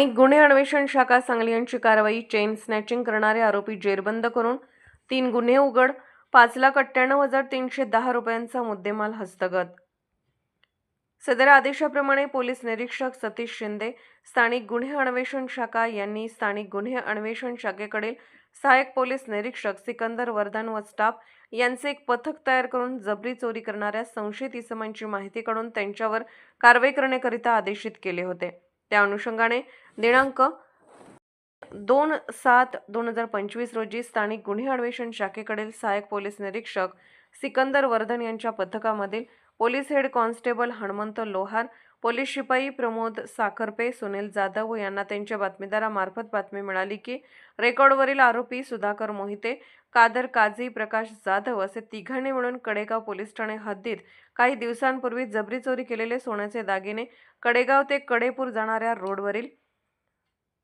गुन्हे अन्वेषण शाखा सांगली यांची कारवाई। चेन स्नॅचिंग करणारे आरोपी जेरबंद करून 3 गुन्हे उघड। 5,98,310 रुपयांचा मुद्देमाल हस्तगत। सदर आदेशाप्रमाणे पोलीस निरीक्षक सतीश शिंदे, स्थानिक गुन्हे अन्वेषण शाखा यांनी स्थानिक गुन्हे अन्वेषण शाखेकडील सहाय्यक पोलीस निरीक्षक सिकंदर वर्धन व स्टाफ यांचे एक पथक तयार करून जबरी चोरी करणाऱ्या संशयित इसमांची माहिती काढून त्यांच्यावर कारवाई करण्याकरिता आदेशित केले होते। त्या अनुषंगाने दिनांक 2/7/2025 रोजी स्थानिक गुन्हे अन्वेषण शाखेकडील सहाय्यक पोलीस निरीक्षक सिकंदर वर्धन यांच्या पथकामधील पोलीस हेड कॉन्स्टेबल हनुमंत लोहार, पोलीस शिपाई प्रमोद साखरपे, सुनील जाधव यांना त्यांच्या बातमीदारामार्फत बातमी मिळाली की रेकॉर्डवरील आरोपी सुधाकर मोहिते, कादर काझी, प्रकाश जाधव असे तिघांनी मिळून कडेगाव पोलीस ठाणे हद्दीत काही दिवसांपूर्वी जबरी चोरी केलेले सोन्याचे दागिने कडेगाव ते कडेपूर जाणाऱ्या रोडवरील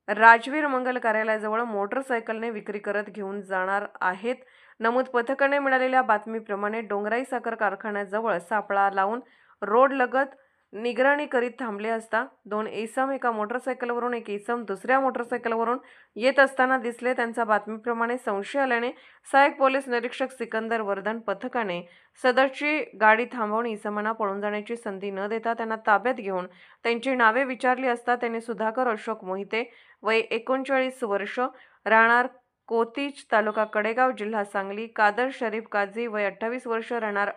राजवीर मंगल कार्यालयाजवळ मोटरसायकलने विक्री करत घेऊन जाणार आहेत। नमूद पथकाने मिळालेल्या बातमीप्रमाणे डोंगराई साखर कारखान्याजवळ सापळा लावून रोड लगत निगराणी करीत थांबले असता 2 इसम एका मोटरसायकलवरून, एक इसम दुसऱ्या मोटरसायकलवरून येत असताना दिसले। त्यांच्या बातमीप्रमाणे संशय आल्याने सहाय्यक पोलीस निरीक्षक सिकंदर वर्धन पथकाने सदरची गाडी थांबवून इसमांना पळून जाण्याची संधी न देता त्यांना ताब्यात घेऊन त्यांची नावे विचारली असता त्यांनी सुधाकर अशोक मोहिते, वय 39 वर्ष, राहणार कोतीज, तालुका कडेगाव, जिल्हा सांगली, कादर शरीफ काझी, वय 28 वर्ष, राहणार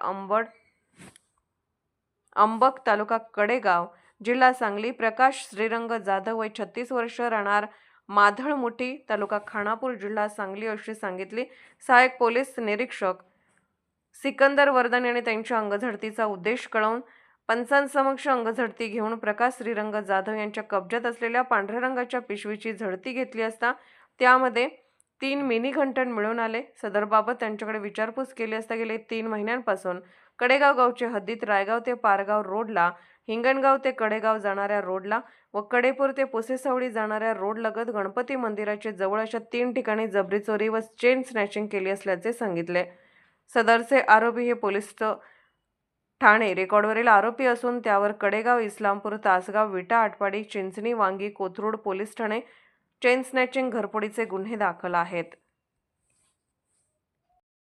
अंबक, तालुका कडेगाव, जिल्हा सांगली, प्रकाश श्रीरंग जाधव, वय 36 वर्ष, राहणार माधळमुठी, तालुका खानापूर, जिल्हा सांगली अशी सांगितली। सहाय्यक पोलीस निरीक्षक सिकंदर वर्धन यांनी त्यांच्या अंगझडतीचा उद्देश कळवून पंचांसमक्ष अंगझडती घेऊन प्रकाश श्रीरंग जाधव यांच्या कब्जात असलेल्या पांढऱ्या रंगाच्या पिशवीची झडती घेतली असता त्यामध्ये 3 मिनी घंटण मिळून आले। सदरबाबत त्यांच्याकडे विचारपूस केली असता गेले 3 महिन्यांपासून कडेगाव गावचे हद्दीत रायगाव ते पारगाव रोडला, हिंगणगाव ते कडेगाव जाणाऱ्या रोडला व कडेपूर ते पुसेसावळी जाणाऱ्या रोड लगत गणपती मंदिराचे जवळ अशा 3 ठिकाणी जबरी चोरी व चेन स्नॅचिंग केली असल्याचे सांगितले। सदरचे आरोपी हे पोलीस ठाणे रेकॉर्डवरील आरोपी असून त्यावर कडेगाव, इस्लामपूर, तासगाव, विटा, आटपाडी, चिंचणी, वांगी, कोथरूड पोलीस ठाणे चेन स्नॅचिंग घरफोडीचे गुन्हे दाखल आहेत।